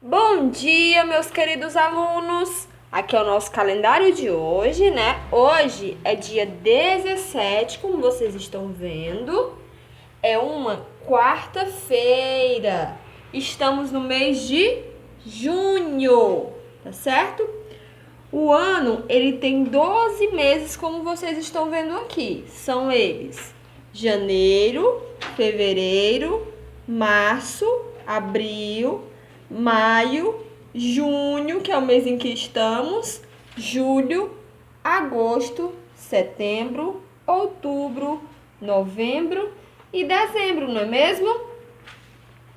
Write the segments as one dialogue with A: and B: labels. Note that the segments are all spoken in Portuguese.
A: Bom dia, meus queridos alunos! Aqui é o nosso calendário de hoje, né? Hoje é dia 17, como vocês estão vendo. É uma quarta-feira. Estamos no mês de junho, tá certo? O ano, ele tem 12 meses, como vocês estão vendo aqui. São eles: janeiro, fevereiro, março, abril, maio, junho, que é o mês em que estamos, julho, agosto, setembro, outubro, novembro e dezembro, não é mesmo?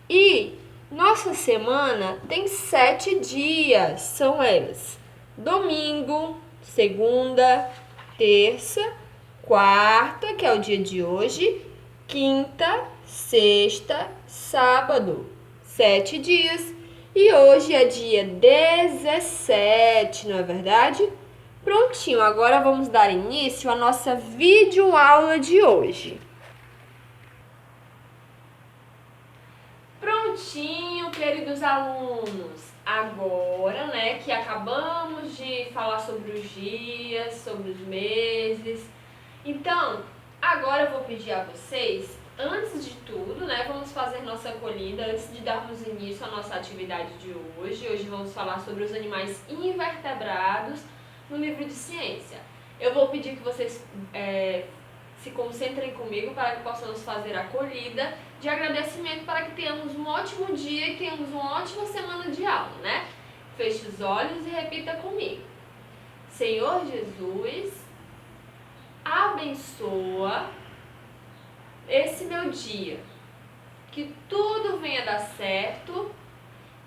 A: E nossa semana tem 7 dias, são eles: domingo, segunda, terça, quarta, que é o dia de hoje, quinta, sexta, sábado. 7 dias. E hoje é dia 17, não é verdade? Prontinho, agora vamos dar início à nossa videoaula de hoje. Prontinho, queridos alunos. Agora, né, que acabamos de falar sobre os dias, sobre os meses. Então, agora eu vou pedir a vocês, antes de tudo, né, vamos fazer nossa acolhida antes de darmos início à nossa atividade de hoje. Hoje vamos falar sobre os animais invertebrados no livro de ciência. Eu vou pedir que vocês se concentrem comigo para que possamos fazer a acolhida de agradecimento para que tenhamos um ótimo dia e tenhamos uma ótima semana de aula, né? Feche os olhos e repita comigo. Senhor Jesus, abençoa esse meu dia, que tudo venha dar certo,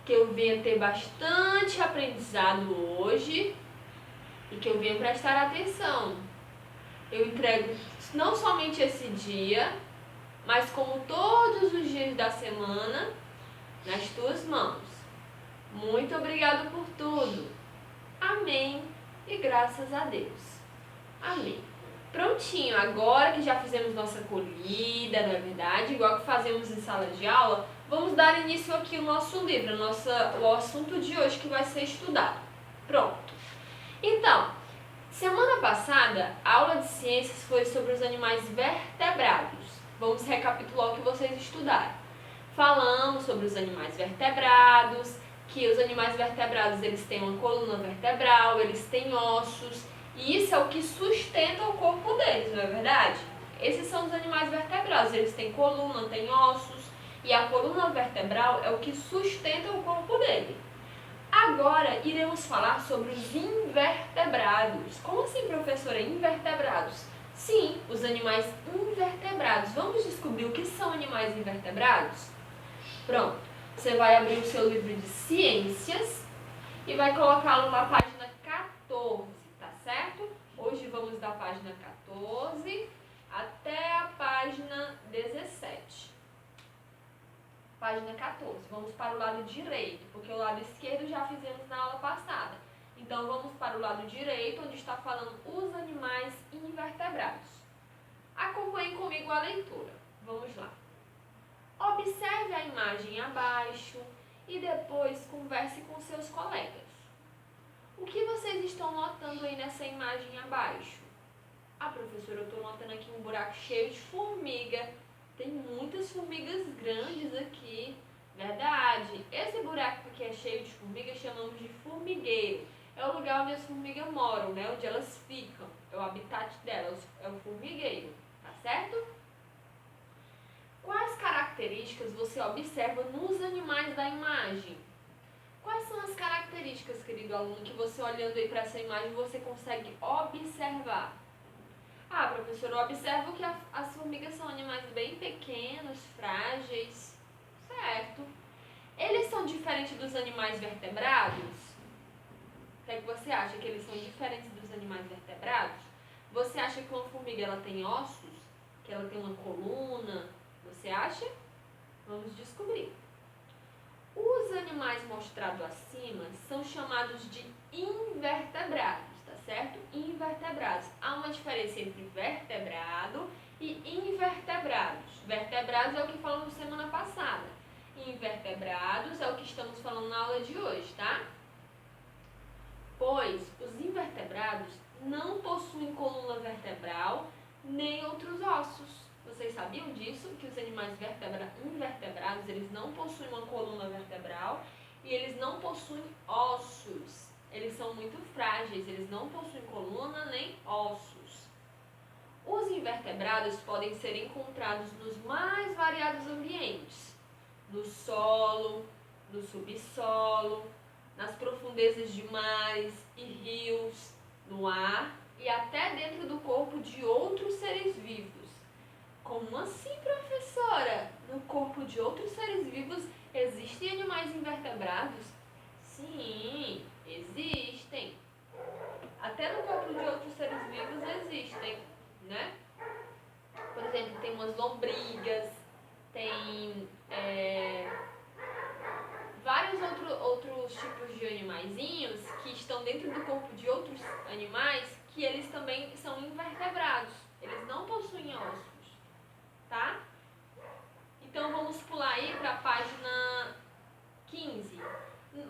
A: que eu venha ter bastante aprendizado hoje e que eu venha prestar atenção. Eu entrego não somente esse dia, mas como todos os dias da semana, nas tuas mãos. Muito obrigado por tudo. Amém. E graças a Deus. Amém. Prontinho, agora que já fizemos nossa acolhida, não é verdade? Igual que fazemos em sala de aula, vamos dar início aqui ao nosso livro, o assunto de hoje que vai ser estudado. Pronto. Então, semana passada, a aula de ciências foi sobre os animais vertebrados. Vamos recapitular o que vocês estudaram. Falamos sobre os animais vertebrados, que os animais vertebrados eles têm uma coluna vertebral, eles têm ossos, e isso é o que sustenta o corpo deles, não é verdade? Esses são os animais vertebrados, eles têm coluna, têm ossos, e a coluna vertebral é o que sustenta o corpo dele. Agora iremos falar sobre os invertebrados. Como assim, professora? Invertebrados? Sim, os animais invertebrados. Vamos descobrir o que são animais invertebrados? Pronto, você vai abrir o seu livro de ciências e vai colocá-lo na página 14, tá certo? Hoje vamos da página 14 até a página 17. Página 14, vamos para o lado direito, porque o lado esquerdo já fizemos na aula passada. Então vamos para o lado direito, onde está falando os animais invertebrados. Acompanhe comigo a leitura. Vamos lá. Observe a imagem abaixo e depois converse com seus colegas. O que vocês estão notando aí nessa imagem abaixo? Ah, professora, eu estou notando aqui um buraco cheio de formiga. Tem muitas formigas grandes aqui. Verdade. Esse buraco que é cheio de formigas chamamos de formigueiro. É o lugar onde as formigas moram, né? Onde elas ficam. É o habitat delas, é o formigueiro. Tá certo? Quais características você observa nos animais da imagem? Quais são as características, querido aluno, que você olhando aí para essa imagem você consegue observar? Ah, professor, eu observo que as formigas são animais bem pequenos, frágeis. Certo. Eles são diferentes dos animais vertebrados? O que é que você acha? Que eles são diferentes dos animais vertebrados? Você acha que uma formiga ela tem ossos? Que ela tem uma coluna? Você acha? Vamos descobrir. Os animais mostrados acima são chamados de invertebrados, tá certo? Invertebrados. Há uma diferença entre vertebrado e invertebrados. Vertebrados é o que falamos semana passada. invertebrados é o que estamos falando na aula de hoje, tá? Pois os invertebrados não possuem coluna vertebral nem outros ossos. Vocês sabiam disso? Que os animais invertebrados, eles não possuem uma coluna vertebral e eles não possuem ossos. Eles são muito frágeis, eles não possuem coluna nem ossos. Os invertebrados podem ser encontrados nos mais variados ambientes, no solo, no subsolo, nas profundezas de mares e rios, no ar e até dentro do corpo de outros seres vivos. Como assim, professora? No corpo de outros seres vivos existem animais invertebrados? Sim, existem. Até no corpo de outros seres vivos existem, né? Por exemplo, tem umas lombrigas, tem vários outros tipos de animaizinhos que estão dentro do corpo de outros animais que eles também são invertebrados. Eles não possuem ossos, tá? Então vamos pular aí para a página 15.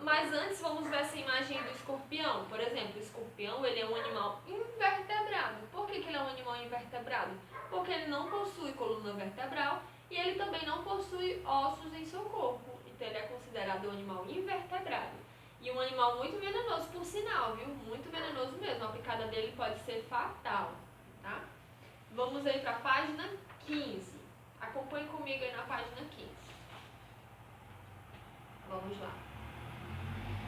A: Mas antes vamos ver essa imagem do escorpião. Por exemplo, o escorpião ele é um animal invertebrado. Por que ele é um animal invertebrado? Porque ele não possui coluna vertebral e ele também não possui ossos em seu corpo. Então ele é considerado um animal invertebrado. E um animal muito venenoso, por sinal, viu? Muito venenoso mesmo. A picada dele pode ser fatal, tá? Vamos aí para a página 15. Acompanhe comigo aí na página 15. Vamos lá.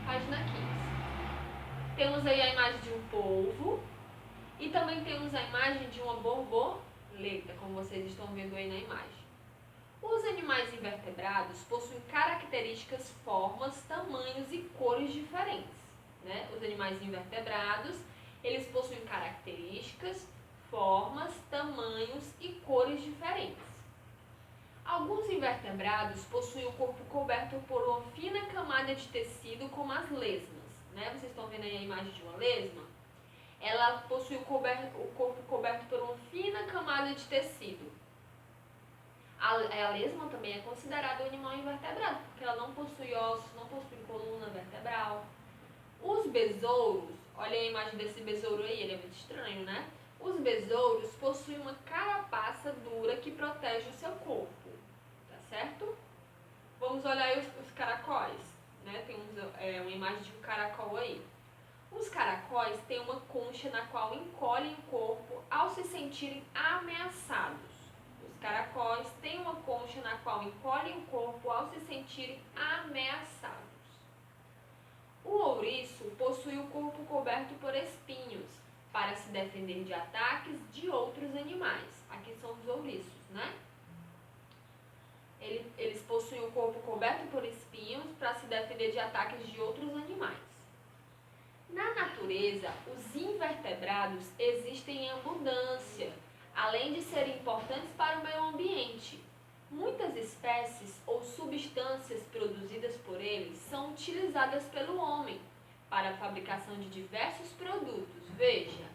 A: Página 15. Temos aí a imagem de um polvo e também temos a imagem de uma borboleta, como vocês estão vendo aí na imagem. Os animais invertebrados possuem características, formas, tamanhos e cores diferentes, né? Os animais invertebrados, eles possuem características, formas, tamanhos e cores diferentes. Alguns invertebrados possuem o corpo coberto por uma fina camada de tecido, como as lesmas, né? Vocês estão vendo aí a imagem de uma lesma? Ela possui o corpo coberto por uma fina camada de tecido. A lesma também é considerada um animal invertebrado, porque ela não possui ossos, não possui coluna vertebral. Os besouros, olha a imagem desse besouro aí, ele é muito estranho, né? Os besouros possuem uma carapaça dura que protege o seu corpo, tá certo? Vamos olhar aí os caracóis, né? Tem uma imagem de um caracol aí. Os caracóis têm uma concha na qual encolhem o corpo ao se sentirem ameaçados. Os caracóis têm uma concha na qual encolhem o corpo ao se sentirem ameaçados. O ouriço possui o corpo coberto por espinhos para se defender de ataques de outros animais. Aqui são os ouriços, né? Eles possuem o corpo coberto por espinhos para se defender de ataques de outros animais. Na natureza, os invertebrados existem em abundância, além de serem importantes para o meio ambiente. Muitas espécies ou substâncias produzidas por eles são utilizadas pelo homem para a fabricação de diversos produtos. Veja,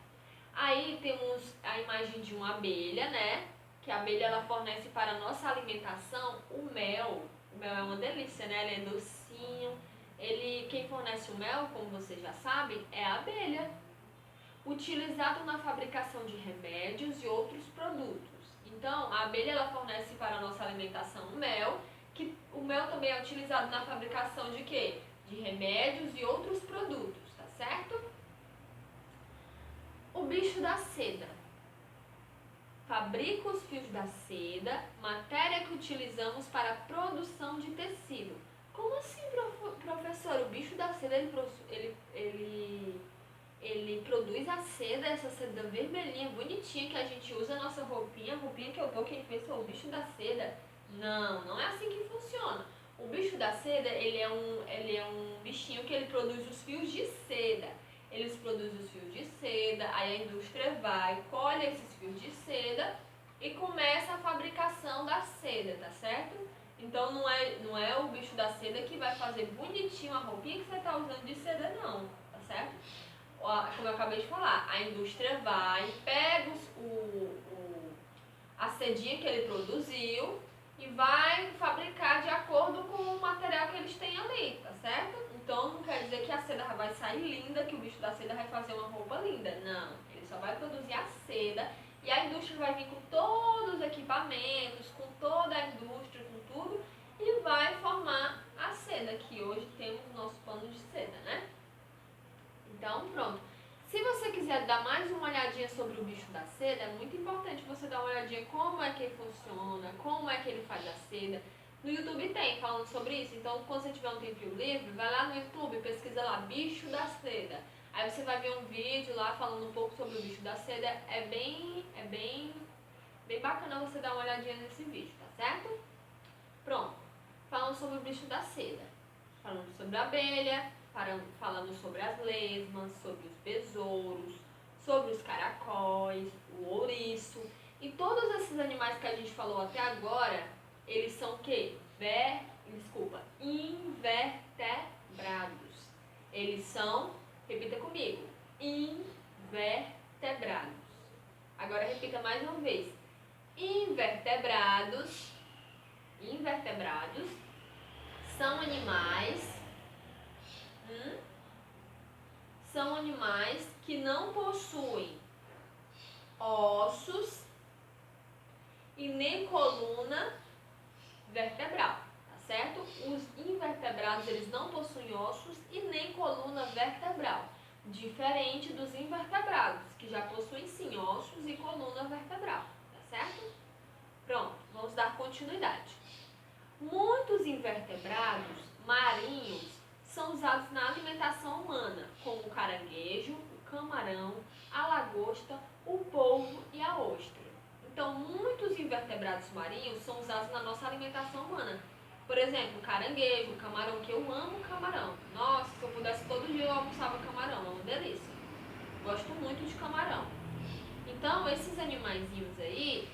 A: aí temos a imagem de uma abelha, né? Que a abelha ela fornece para a nossa alimentação o mel. O mel é uma delícia, né? Ele é docinho. Quem fornece o mel, como vocês já sabem, é a abelha. Utilizado na fabricação de remédios e outros produtos. Então, a abelha ela fornece para a nossa alimentação o mel, que o mel também é utilizado na fabricação de quê? De remédios e outros produtos, tá certo? O bicho da seda. Fabrica os fios da seda, matéria que utilizamos para a produção de tecido. Como assim, professor? O bicho da seda, ele produz a seda, essa seda vermelhinha, bonitinha, que a gente usa na nossa roupinha. A roupinha que eu tô, quem fez foi o bicho da seda. Não, não é assim que funciona. O bicho da seda, ele é um bichinho que ele produz os fios de seda. Eles produzem os fios de seda, aí a indústria vai, colhe esses fios de seda e começa a fabricação da seda, tá certo? Então não é o bicho da seda que vai fazer bonitinho a roupinha que você está usando de seda, não, tá certo? Como eu acabei de falar, a indústria vai, pega a sedinha que ele produziu e vai fabricar de acordo com o material que eles têm ali, tá certo? Então não quer dizer que a seda vai sair linda, que o bicho da seda vai fazer uma roupa linda. Não, ele só vai produzir a seda e a indústria vai vir com todos os equipamentos, com toda a indústria, com tudo, e vai formar a seda, que hoje temos o nosso pano de seda, né? Então pronto. Se você quiser dar mais uma olhadinha sobre o bicho da seda, é muito importante você dar uma olhadinha como é que ele funciona, como é que ele faz a seda. No YouTube tem falando sobre isso, então quando você tiver um tempinho livre, vai lá no YouTube, pesquisa lá, bicho da seda. Aí você vai ver um vídeo lá falando um pouco sobre o bicho da seda, bem bacana você dar uma olhadinha nesse vídeo, tá certo? Pronto, falando sobre o bicho da seda, falando sobre a abelha, falando sobre as lesmas, sobre os besouros, sobre os caracóis, o ouriço. E todos esses animais que a gente falou até agora, eles são o quê? Invertebrados. Eles são, repita comigo, invertebrados. Agora repita mais uma vez. Invertebrados são animais que não possuem ossos e nem coluna vertebral, tá certo? Os invertebrados, eles não possuem ossos e nem coluna vertebral, diferente dos invertebrados, que já possuem sim ossos e coluna vertebral, tá certo? Pronto, vamos dar continuidade. Muitos invertebrados marinhos são usados na alimentação humana, como o caranguejo, o camarão, a lagosta, o polvo e a ostra. Então, muitos invertebrados marinhos são usados na nossa alimentação humana. Por exemplo, o caranguejo, o camarão, que eu amo camarão. Nossa, se eu pudesse todo dia eu almoçava camarão, é uma delícia. Gosto muito de camarão. Então, esses animaizinhos aí,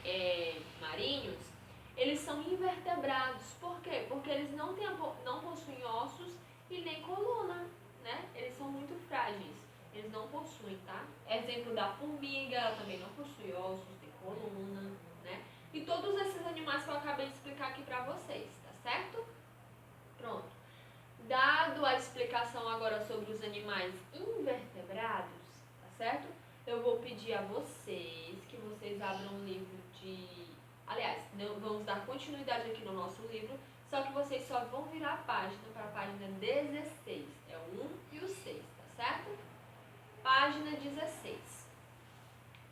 A: marinhos, eles são invertebrados. Por quê? Porque eles não possuem ossos e nem coluna, né? Eles são muito frágeis. Eles não possuem, tá? Exemplo da formiga, ela também não possui ossos, tem coluna, né? E todos esses animais que eu acabei de explicar aqui pra vocês, tá certo? Pronto. Dado a explicação agora sobre os animais invertebrados, tá certo? Eu vou pedir a vocês que vocês abram um livro de... Aliás, vamos dar continuidade aqui no nosso livro, só que vocês só vão virar a página para a página 16. É o 1 e o 6, tá certo? Página 16.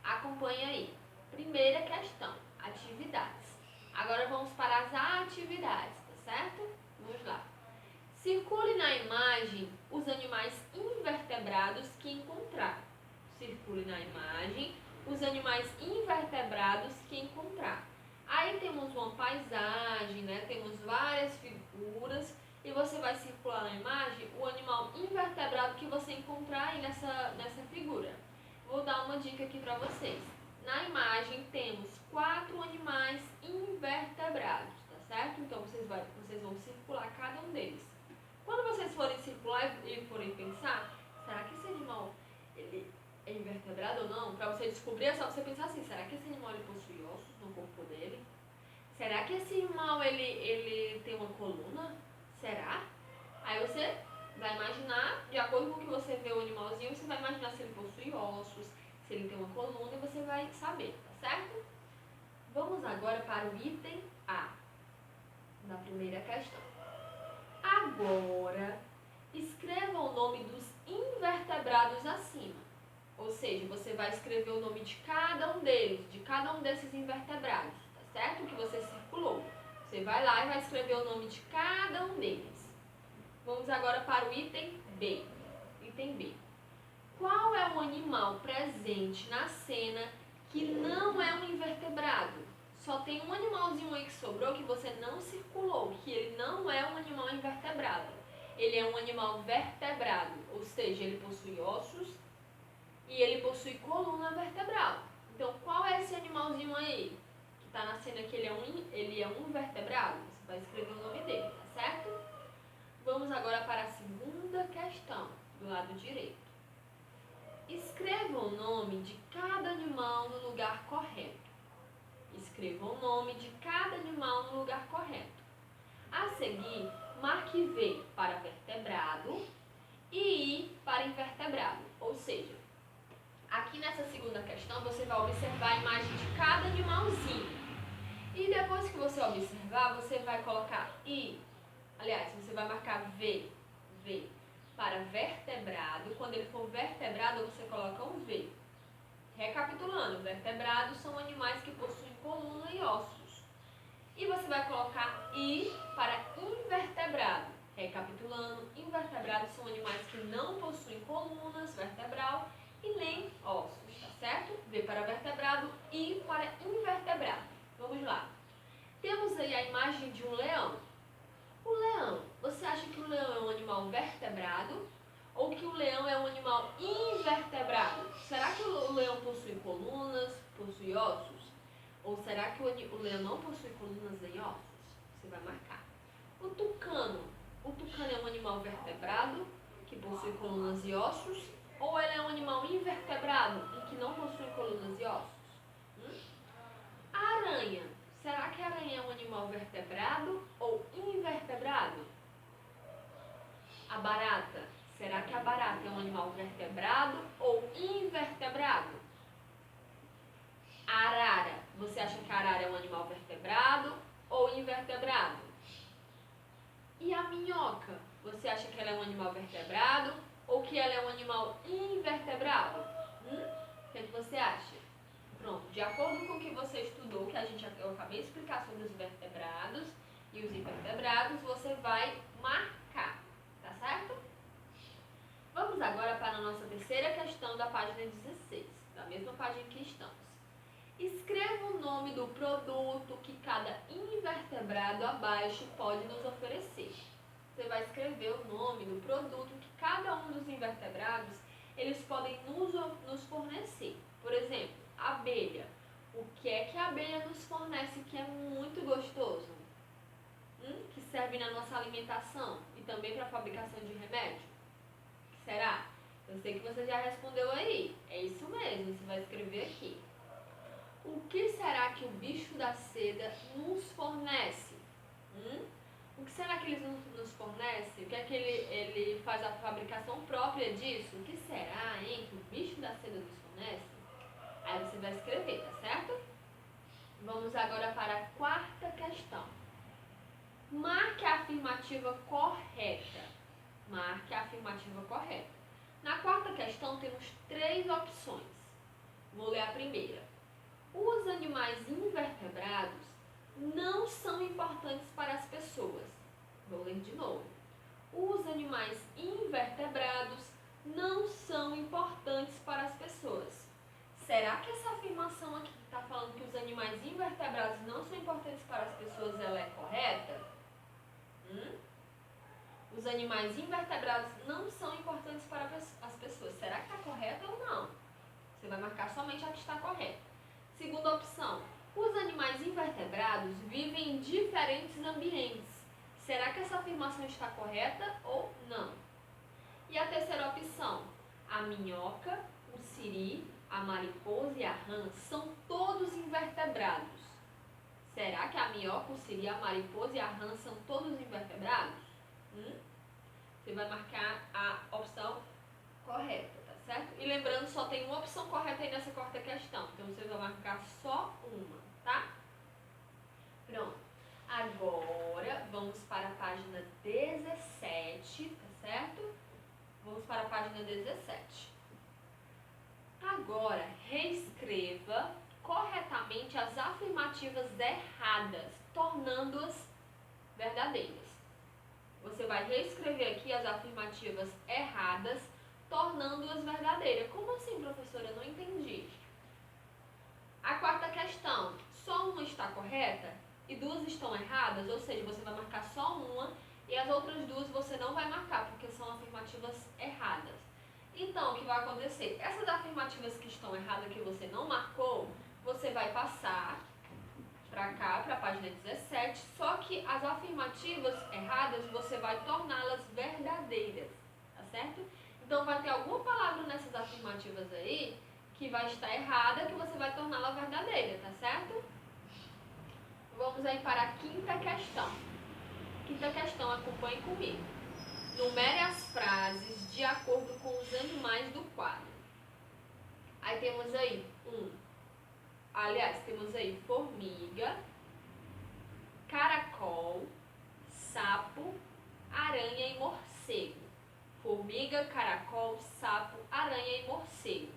A: Acompanhe aí. Primeira questão, atividades. Agora vamos para as atividades, tá certo? Vamos lá. Circule na imagem os animais invertebrados que encontrar. Circule na imagem os animais invertebrados que encontrar. Aí temos uma paisagem, né? Temos várias figuras e você vai circular na imagem o animal invertebrado que você encontrar aí nessa figura. Vou dar uma dica aqui para vocês. Na imagem temos 4 animais invertebrados, tá certo? Então vocês vão circular cada um deles. Quando vocês forem circular e forem pensar, será que esse animal ele é invertebrado ou não? Para você descobrir é só você pensar assim, será que esse animal ele possui ossos no corpo dele? Será que esse animal ele tem uma coluna? Será? Aí você vai imaginar, de acordo com o que você vê o animalzinho, você vai imaginar se ele possui ossos, se ele tem uma coluna e você vai saber, tá certo? Vamos agora para o item A da primeira questão. Agora, escreva o nome dos invertebrados acima. Ou seja, você vai escrever o nome de cada um deles, de cada um desses invertebrados, tá certo? Que você circulou. Você vai lá e vai escrever o nome de cada um deles. Vamos agora para o item B. Item B. Qual é o animal presente na cena que não é um invertebrado? Só tem um animalzinho aí que sobrou que você não circulou, que ele não é um animal invertebrado. Ele é um animal vertebrado, ou seja, ele possui ossos e ele possui coluna vertebral. Então, qual é esse animalzinho aí? Que está na cena que ele é um vertebrado? Você vai escrever o nome dele, tá certo? Vamos agora para a segunda questão, do lado direito. Escreva o nome de cada animal no lugar correto. escreva o nome de cada animal no lugar correto. A seguir, marque V para vertebrado e I para invertebrado. Ou seja, aqui nessa segunda questão você vai observar a imagem de cada animalzinho. E depois que você observar, você vai colocar I. Aliás, você vai marcar V para vertebrado. Quando ele for vertebrado, você coloca um V. Recapitulando, vertebrados são animais que possuem coluna e ossos. E você vai colocar I para invertebrado. Recapitulando, invertebrados são animais que não possuem colunas, vertebral e nem ossos, tá certo? V para vertebrado, I para invertebrado. Vamos lá. Temos aí a imagem de um leão. O leão, você acha que o leão é um animal vertebrado ou que o leão é um animal invertebrado? Será que o leão possui colunas, possui ossos? Ou será que o leão não possui colunas nem ossos? Você vai marcar. O tucano é um animal vertebrado que possui colunas e ossos? Ou ele é um animal invertebrado e que não possui colunas e ossos? A aranha. Será que a aranha é um animal vertebrado ou invertebrado? A barata. Será que a barata é um animal vertebrado ou invertebrado? A arara. Você acha que a arara é um animal vertebrado ou invertebrado? E a minhoca. Você acha que ela é um animal vertebrado ou que ela é um animal invertebrado? O que você acha? Pronto, de acordo com o que você estudou, que eu acabei de explicar sobre os vertebrados e os invertebrados, você vai marcar, tá certo? Vamos agora para a nossa terceira questão da página 16, da mesma página que estamos. Escreva o nome do produto que cada invertebrado abaixo pode nos oferecer. Você vai escrever o nome do produto que cada um dos invertebrados eles podem nos fornecer. Por exemplo, abelha. O que é que a abelha nos fornece que é muito gostoso? Que serve na nossa alimentação e também para a fabricação de remédio? O que será? Eu sei que você já respondeu aí. É isso mesmo, você vai escrever aqui. O que será que o bicho da seda nos fornece? O que será que ele nos fornece? O que é que ele faz a fabricação própria disso? O que será, hein, que o bicho da seda nos fornece? Aí você vai escrever, tá certo? Vamos agora para a quarta questão. Marque a afirmativa correta. Marque a afirmativa correta. Na quarta questão temos 3 opções. Vou ler a primeira. Os animais invertebrados não são importantes para as pessoas. Vou ler de novo. Os animais invertebrados não são importantes para as pessoas. Será que essa afirmação aqui que está falando que os animais invertebrados não são importantes para as pessoas, ela é correta? Os animais invertebrados não são importantes para as pessoas. Será que está correta ou não? Você vai marcar somente a que está correta. Segunda opção. Os animais invertebrados vivem em diferentes ambientes. Será que essa afirmação está correta ou não? E a terceira opção. A minhoca, o siri, a mariposa e a rã são todos invertebrados. Será que a minhoca, o siri, a mariposa e a rã são todos invertebrados? Você vai marcar a opção correta, tá certo? E lembrando, só tem uma opção correta aí nessa quarta questão. Então você vai marcar só uma, tá? Pronto. Agora vamos para a página 17, tá certo? Vamos para a página 17. Agora, reescreva corretamente as afirmativas erradas, tornando-as verdadeiras. Você vai reescrever aqui as afirmativas erradas, tornando-as verdadeiras. Como assim, professora? Eu não entendi. A quarta questão, só uma está correta e 2 estão erradas, ou seja, você vai marcar só uma e as outras 2 você não vai marcar, porque são afirmativas erradas. Então, o que vai acontecer? Essas afirmativas que estão erradas, que você não marcou, você vai passar para cá, para a página 17, só que as afirmativas erradas, você vai torná-las verdadeiras, tá certo? Então, vai ter alguma palavra nessas afirmativas aí que vai estar errada, que você vai torná-la verdadeira, tá certo? Vamos aí para a quinta questão. Quinta questão, acompanhe comigo. Numere as frases de acordo com os animais do quadro. Aí temos aí temos aí formiga, caracol, sapo, aranha e morcego. Formiga, caracol, sapo, aranha e morcego.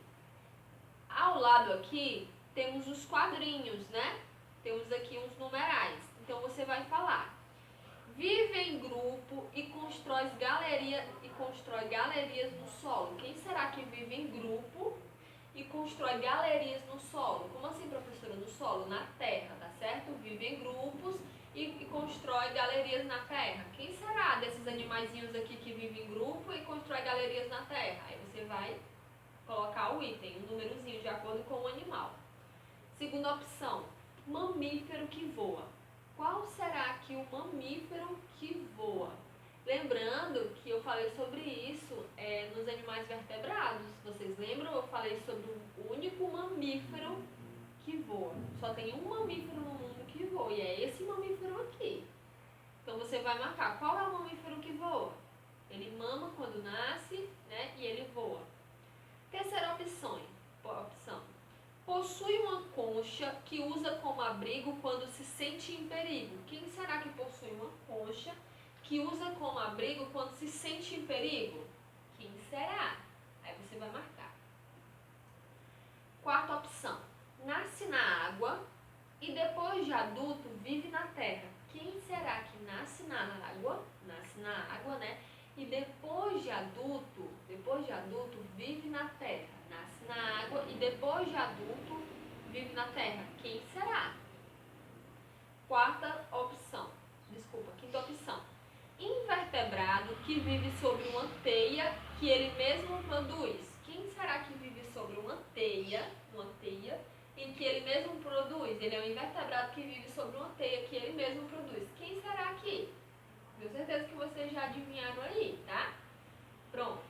A: Ao lado aqui temos os quadrinhos, né? Temos aqui uns numerais. Então você vai falar: vive em grupo e constrói galerias no solo. Quem será que vive em grupo e constrói galerias no solo? Como assim, professora? No solo? Na terra, tá certo? Vive em grupos e constrói galerias na terra. Quem será desses animaizinhos aqui que vive em grupo e constrói galerias na terra? Aí você vai colocar o item, um númerozinho de acordo com o animal. Segunda opção, mamífero que voa. Qual será que o mamífero que voa? Lembrando que eu falei sobre isso nos animais vertebrados. Vocês lembram? Eu falei sobre o único mamífero que voa. Só tem um mamífero no mundo que voa e é esse mamífero aqui. Então você vai marcar qual é o mamífero que voa. Ele mama quando nasce, né? E ele voa. Terceira opção. Possui uma concha que usa como abrigo quando se sente em perigo. Quem será que possui uma concha que usa como abrigo quando se sente em perigo? Quem será? Aí você vai marcar. Quarta opção. Nasce na água e depois de adulto vive na terra. Quem será que nasce na água? Nasce na água, né? E depois de adulto vive na terra. Nasce na água e depois de adulto vive na terra. Quem será? Quinta opção. Invertebrado que vive sobre uma teia que ele mesmo produz. Quem será que vive sobre uma teia em que ele mesmo produz? Ele é um invertebrado que vive sobre uma teia que ele mesmo produz. Quem será aqui? Tenho certeza que vocês já adivinharam aí, tá? Pronto.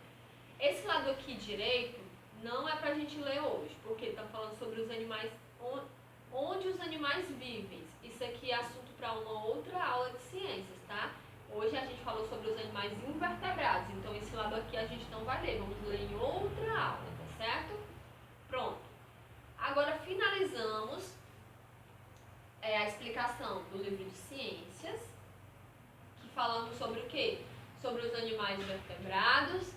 A: Esse lado aqui direito não é pra gente ler hoje, porque tá falando sobre os animais, onde os animais vivem. Isso aqui é assunto para uma outra aula de ciências, tá? Hoje a gente falou sobre os animais invertebrados, então esse lado aqui a gente não vai ler, vamos ler em outra aula, tá certo? Pronto. Agora finalizamos a explicação do livro de ciências, que falamos sobre o quê? Sobre os animais vertebrados.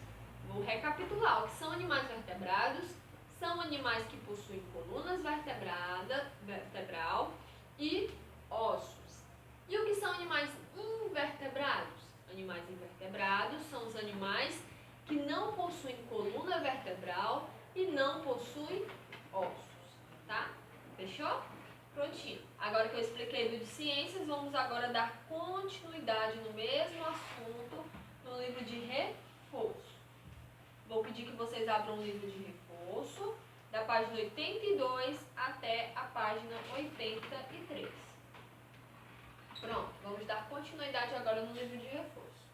A: Vou recapitular. O que são animais vertebrados? São animais que possuem colunas vertebral e ossos. E o que são animais invertebrados? Animais invertebrados são os animais que não possuem coluna vertebral e não possuem ossos, tá? Fechou? Prontinho. Agora que eu expliquei do de ciências, vamos agora dar continuidade no mesmo assunto no livro de reforço. Vou pedir que vocês abram o livro de reforço, da página 82 até a página 83. Pronto, vamos dar continuidade agora no livro de reforço.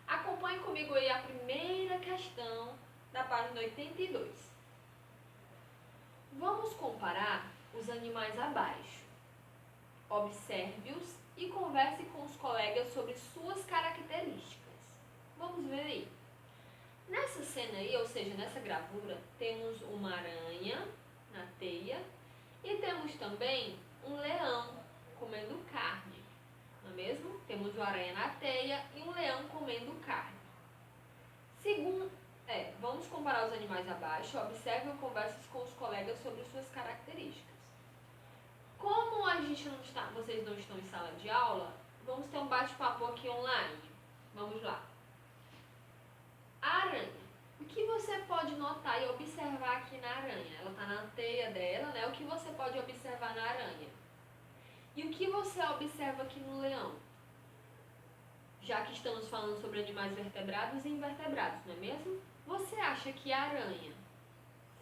A: Acompanhe comigo aí a primeira questão da página 82. Vamos comparar os animais abaixo. Observe-os e converse com os colegas sobre suas características. Vamos ver aí. Nessa cena aí, ou seja, nessa gravura, temos uma aranha na teia e temos também um leão comendo carne, não é mesmo? Temos uma aranha na teia e um leão comendo carne. Vamos comparar os animais abaixo, observe e converse com os colegas sobre suas características. Como vocês não estão em sala de aula, vamos ter um bate-papo aqui online. Vamos lá. A aranha. O que você pode notar e observar aqui na aranha? Ela está na teia dela, né? O que você pode observar na aranha? E o que você observa aqui no leão? Já que estamos falando sobre animais vertebrados e invertebrados, não é mesmo? Você acha que a aranha,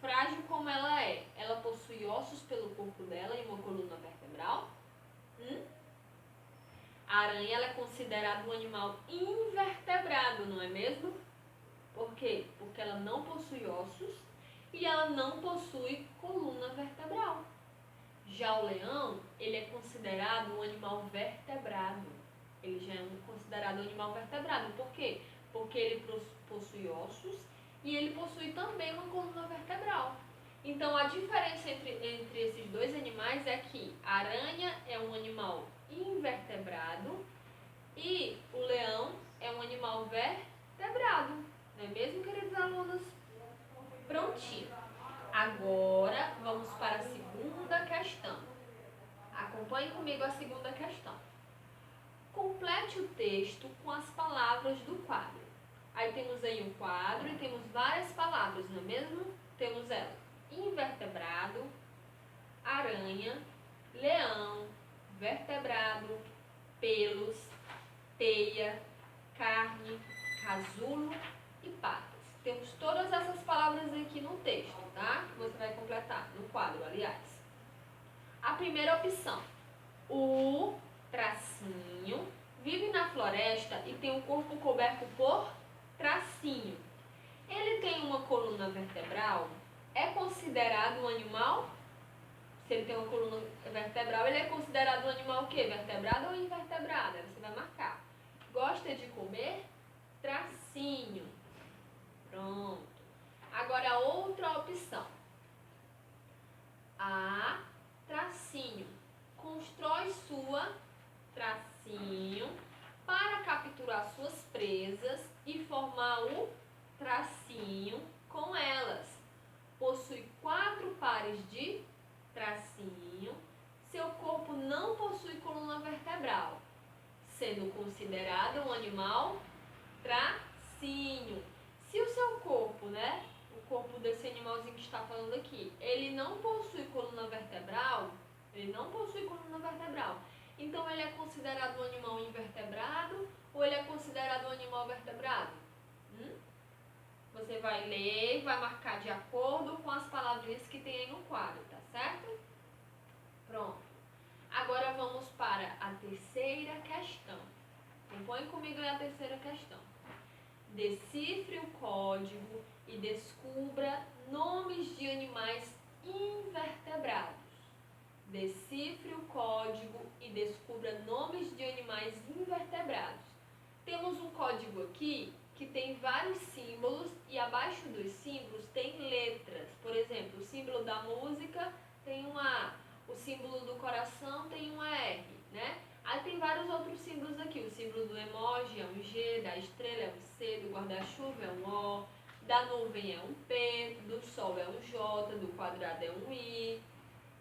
A: frágil como ela possui ossos pelo corpo dela e uma coluna vertebral? A aranha ela é considerada um animal invertebrado, não é mesmo? Por quê? Porque ela não possui ossos e ela não possui coluna vertebral. Já o leão, ele é considerado um animal vertebrado. Ele já é considerado um animal vertebrado. Por quê? Porque ele possui ossos e ele possui também uma coluna vertebral. Então, a diferença entre esses dois animais é que a aranha é um animal invertebrado e o leão é um animal vertebrado. Não é mesmo, queridos alunos? Prontinho. Agora, vamos para a segunda questão. Acompanhe comigo a segunda questão. Complete o texto com as palavras do quadro. Aí temos aí um quadro e temos várias palavras, não é mesmo? Temos ela: invertebrado, aranha, leão, vertebrado, pelos, teia, carne, casulo e patas. Temos todas essas palavras aqui no texto, tá? Que você vai completar, no quadro, aliás. A primeira opção: o tracinho vive na floresta e tem o corpo coberto por tracinho. Ele tem uma coluna vertebral? É considerado um animal? Se ele tem uma coluna vertebral, ele é considerado um animal o quê? Vertebrado ou invertebrado? Aí você vai marcar. Gosta de comer? Tracinho. Pronto. Agora outra opção. A tracinho constrói sua tracinho para capturar suas presas e formar o tracinho com elas. Possui 4 pares de tracinho. Seu corpo não possui coluna vertebral, sendo considerado um animal tracinho. Se o seu corpo, o corpo desse animalzinho que está falando aqui, ele não possui coluna vertebral, então ele é considerado um animal invertebrado ou ele é considerado um animal vertebrado? Você vai ler e vai marcar de acordo com as palavrinhas que tem aí no quadro, tá certo? Pronto. Agora vamos para a terceira questão. Acompanhe comigo aí a terceira questão. Decifre o código e descubra nomes de animais invertebrados. Decifre o código e descubra nomes de animais invertebrados. Temos um código aqui que tem vários símbolos e abaixo dos símbolos tem letras. Por exemplo, o símbolo da música tem um A, o símbolo do coração tem um R, né? Aí tem vários outros símbolos aqui. O símbolo do emoji é um G, da estrela é um C, do guarda-chuva é um O, da nuvem é um P, do sol é um J, do quadrado é um I,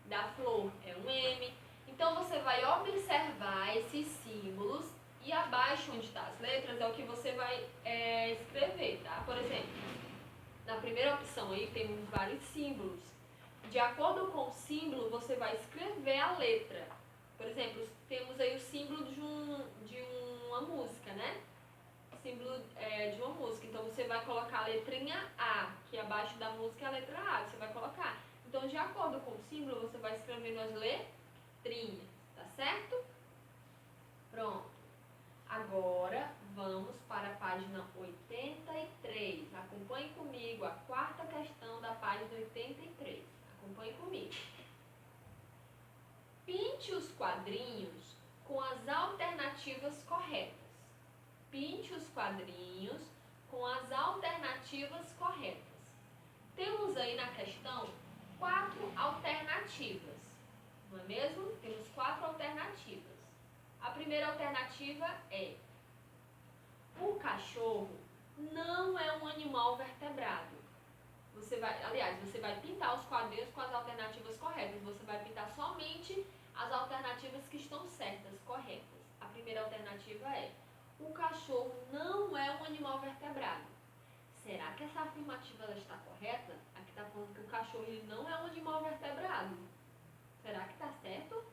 A: da flor é um M. Então você vai observar esses símbolos e abaixo onde estão as letras é o que você vai escrever, tá? Por exemplo, na primeira opção aí temos vários símbolos. De acordo com o símbolo, você vai escrever a letra. Por exemplo, temos aí o símbolo de uma música, né? Símbolo de uma música. Então, você vai colocar a letrinha A, que abaixo da música é a letra A, que você vai colocar. Então, de acordo com o símbolo, você vai escrevendo as letrinhas, tá certo? Pronto. Agora, vamos para a página 83. Acompanhe comigo a quarta questão da página 83. Acompanhe comigo. Pinte os quadrinhos com as alternativas corretas. Pinte os quadrinhos com as alternativas corretas. Temos aí na questão 4 alternativas, não é mesmo? Temos 4 alternativas. A primeira alternativa é: o cachorro não é um animal vertebrado. Você vai pintar os quadrinhos com as alternativas corretas. Você vai pintar somente as alternativas que estão certas, corretas. A primeira alternativa é: o cachorro não é um animal vertebrado. Será que essa afirmativa ela está correta? Aqui está falando que o cachorro ele não é um animal vertebrado. Será que está certo?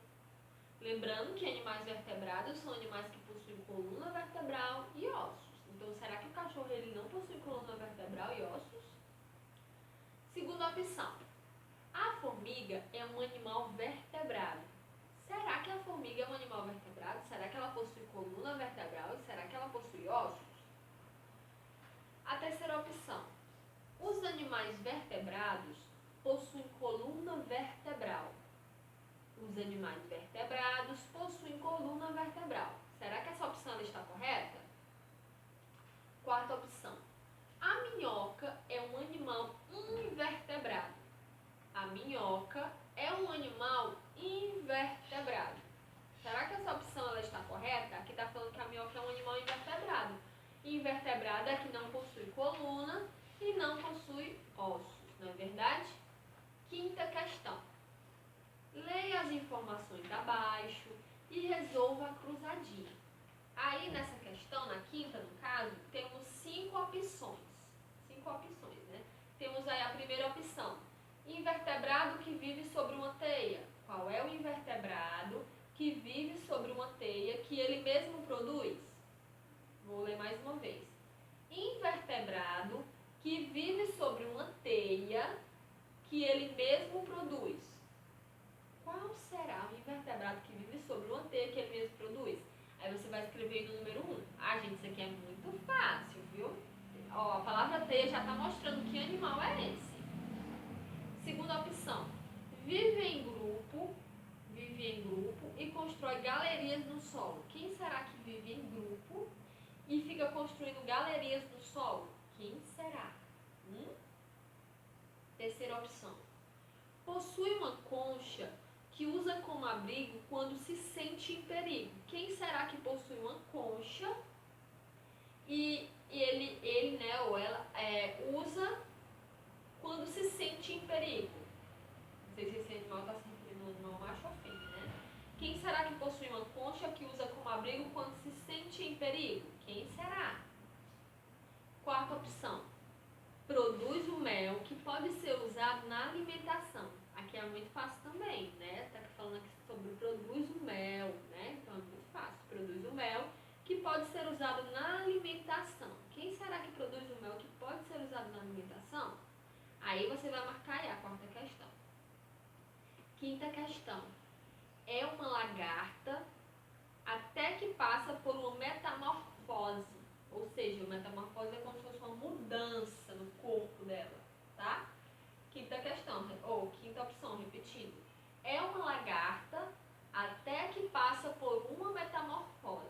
A: Lembrando que animais vertebrados são animais que possuem coluna vertebral e ossos. Então, será que o cachorro ele não possui coluna vertebral e ossos? Segunda opção. A formiga é um animal vertebrado. Será que a formiga é um animal vertebrado? Será que ela possui coluna vertebral? E será que ela possui ossos? A terceira opção. Os animais vertebrados possuem coluna vertebral. Os animais vertebrados possuem coluna vertebral. Será que essa opção ela está correta? Quarta opção. A minhoca é um animal invertebrado. A minhoca é um animal invertebrado. Será que essa opção ela está correta? Aqui está falando que a minhoca é um animal invertebrado. Invertebrado é que não possui coluna e não possui ossos, não é verdade? Quinta questão. Leia as informações abaixo e resolva a cruzadinha. Aí nessa questão, na quinta no caso, temos 5 opções. 5 opções, né? Temos aí a primeira opção. Invertebrado que vive sobre uma teia. Qual é o invertebrado que vive sobre uma teia que ele mesmo produz? Vou ler mais uma vez. Invertebrado que vive sobre uma teia que ele mesmo produz. Qual será o invertebrado que vive sobre uma teia que ele mesmo produz? Aí você vai escrever aí no número 1. Ah, gente, isso aqui é muito fácil, viu? Ó, a palavra teia já está mostrando que animal é esse. Segunda opção. Vive em grupo e constrói galerias no solo. Quem será que vive em grupo e fica construindo galerias no solo? Quem será? Terceira opção. Possui uma concha que usa como abrigo quando se sente em perigo. Quem será que possui uma concha e ele né, ou ela usa quando se sente em perigo? Não sei se esse animal está se referindo a um animal macho ou fêmea, né? Quem será que possui uma concha que usa como abrigo quando se sente em perigo? Quem será? Quarta opção. Produz o mel que pode ser usado na alimentação. Aqui é muito fácil também, né? Está falando aqui sobre produz o mel, né? Então é muito fácil. Produz o mel que pode ser usado na alimentação. Quem será que produz o mel que pode ser usado na alimentação? Aí você vai marcar aí a quarta questão. Quinta questão. É uma lagarta até que passa por uma metamorfose. Ou seja, a metamorfose é como se fosse uma mudança no corpo dela, tá? Quinta questão, ou quinta opção, repetindo. É uma lagarta até que passa por uma metamorfose.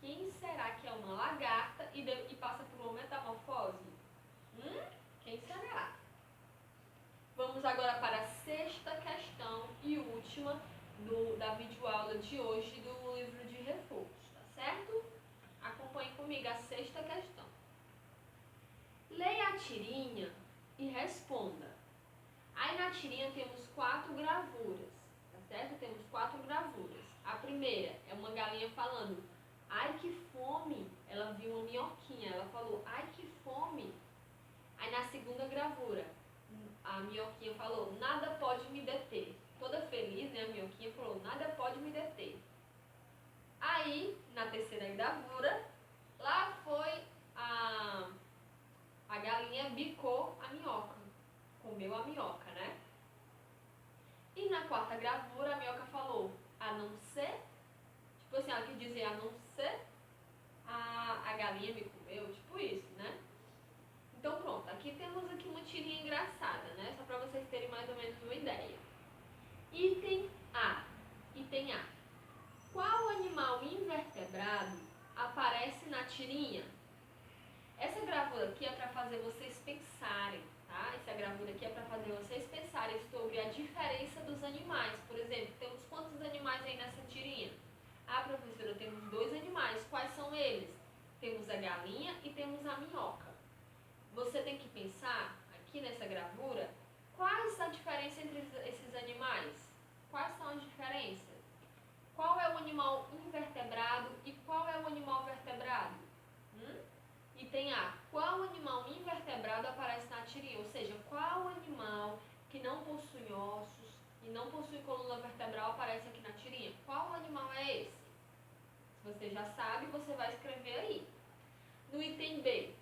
A: Quem será que é uma lagarta e passa por uma metamorfose? Quem será? Vamos agora para a sexta questão e última da videoaula de hoje do livro de reforço, tá certo? Acompanhe comigo a sexta questão. Leia a tirinha e responda. Aí na tirinha temos 4 gravuras, tá certo? Temos 4 gravuras. A primeira é uma galinha falando, ai que fome. Ela viu uma minhoquinha, ela falou, ai que fome. Aí na segunda gravura, a minhoquinha falou, nada pode me deter. Toda feliz, né? A minhoquinha falou, nada pode me deter. Aí, na terceira gravura, lá foi a galinha bicou a minhoca. Comeu a minhoca, né? E na quarta gravura, a minhoca falou, a não ser, tipo assim, ela quis dizer, a não ser a galinha me comeu, tipo isso, né? Então pronto, aqui temos uma tirinha engraçada, né? Só para vocês terem mais ou menos uma ideia. Item A. Qual animal invertebrado aparece na tirinha? Essa gravura aqui é para fazer vocês pensarem, tá? Essa gravura aqui é para fazer vocês pensarem sobre a diferença dos animais. Por exemplo, temos quantos animais aí nessa tirinha? Ah, professora, temos 2 animais. Quais são eles? Temos a galinha e temos a minhoca. Você tem que pensar, aqui nessa gravura, quais a diferença entre esses animais? Quais são as diferenças? Qual é o animal invertebrado e qual é o animal vertebrado? Item A. Qual animal invertebrado aparece na tirinha? Ou seja, qual animal que não possui ossos e não possui coluna vertebral aparece aqui na tirinha? Qual animal é esse? Se você já sabe, você vai escrever aí. No item B.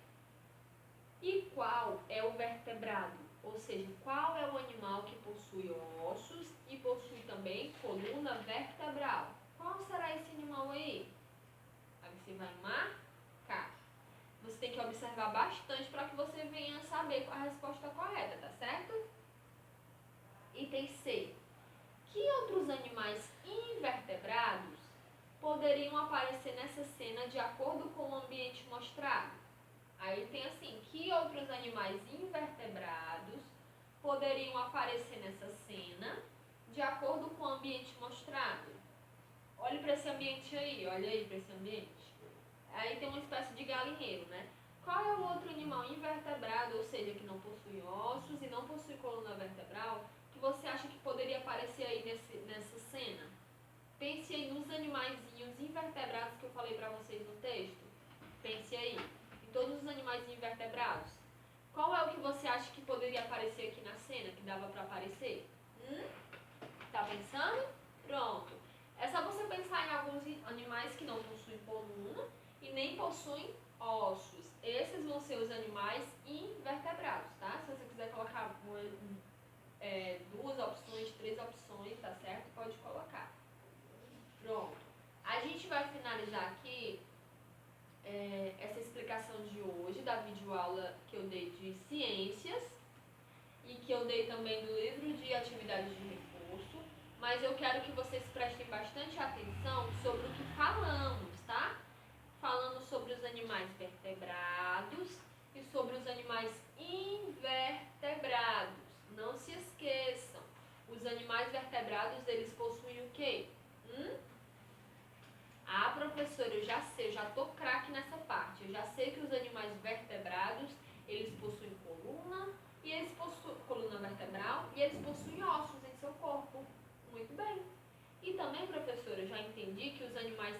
A: E qual é o vertebrado? Ou seja, qual é o animal que possui ossos e possui também coluna vertebral? Qual será esse animal aí? Aí você vai marcar. Você tem que observar bastante para que você venha saber a resposta correta, tá certo? Item C. Que outros animais poderiam aparecer nessa cena de acordo com o ambiente mostrado? Aí tem assim, que outros animais invertebrados poderiam aparecer nessa cena de acordo com o ambiente mostrado? Olhe para esse ambiente aí, olha aí para esse ambiente. Aí tem uma espécie de galinheiro, né? Qual é o outro animal invertebrado, ou seja, que não possui ossos e não possui coluna vertebral, que você acha que poderia aparecer aí nessa cena? Pense aí nos animaizinhos invertebrados que eu falei para vocês no texto. Pense aí, em todos os animais invertebrados. Qual é o que você acha que poderia aparecer aqui na cena, que dava para aparecer? Tá pensando? Pronto. É só você pensar em alguns animais que não possuem coluna e nem possuem ossos. Esses vão ser os animais invertebrados, tá? Se você quiser colocar duas opções, três opções, tá certo? Pode colocar. Pronto. A gente vai finalizar aqui essa explicação de hoje da videoaula que eu dei de ciências e que eu dei também do livro de atividades de reforço, mas eu quero que vocês prestem bastante atenção sobre o que falamos, tá? Falando sobre os animais vertebrados e sobre os animais invertebrados. Não se esqueçam, os animais vertebrados, eles possuem o quê? Ah, professora, eu já sei, eu já tô craque nessa parte. Eu já sei que os animais vertebrados, eles possuem coluna, e eles possuem coluna vertebral, e eles possuem ossos em seu corpo. Muito bem. E também, professora, eu já entendi que os animais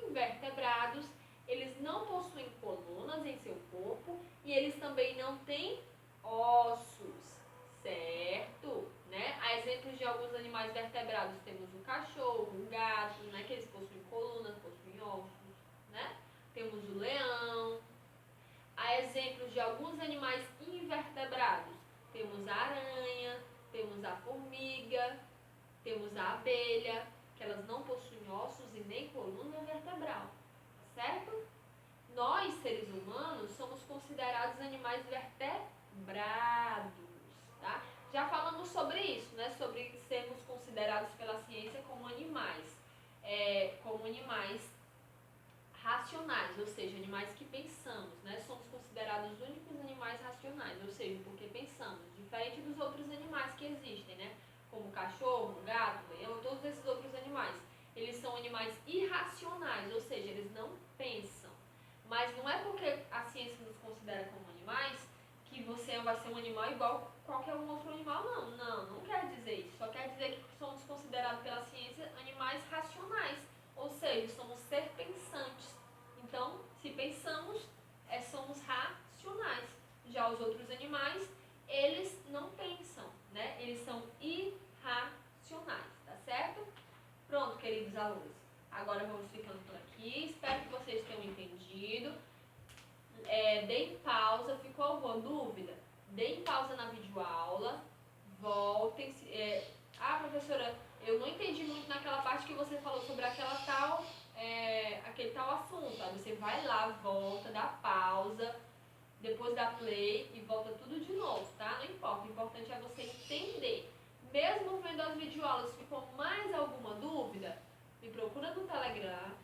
A: invertebrados, eles não possuem colunas em seu corpo, e eles também não têm ossos. Certo? Né? A exemplos de alguns animais vertebrados temos o cachorro, o gato, né? Que eles possuem colunas, possuem ossos, né? Temos o leão. Há exemplos de alguns animais invertebrados. Temos a aranha, temos a formiga, temos a abelha, que elas não possuem ossos e nem coluna vertebral, certo? Nós, seres humanos, somos considerados animais vertebrados. Tá? Já falamos sobre isso, né? Sobre sermos considerados pela ciência como animais racionais, ou seja, animais que pensamos, né? Somos considerados os únicos animais racionais, ou seja, porque pensamos, diferente dos outros animais que existem, né? Como o cachorro, o gato, o leão, todos esses outros animais. Eles são animais irracionais, ou seja, eles não pensam. Mas não é porque a ciência nos considera como animais que você vai ser um animal igual qualquer um outro animal, não. Não quer dizer isso. Só quer dizer que somos considerados pela ciência animais racionais, ou seja, somos ser pensantes. Então, se pensamos, somos racionais. Já os outros animais, eles não pensam, né? Eles são irracionais, tá certo? Pronto, queridos alunos. Agora vamos ficando por aqui. Espero que vocês tenham entendido. Deem pausa. Ficou alguma dúvida? Deem pausa na videoaula. Voltem. Professora, eu não entendi muito naquela parte que você falou sobre aquele tal assunto. Aí você vai lá, volta, dá pausa, depois dá play e volta tudo de novo, tá? Não importa. O importante é você entender. Mesmo vendo as videoaulas, ficou mais alguma dúvida? Me procura no Telegram,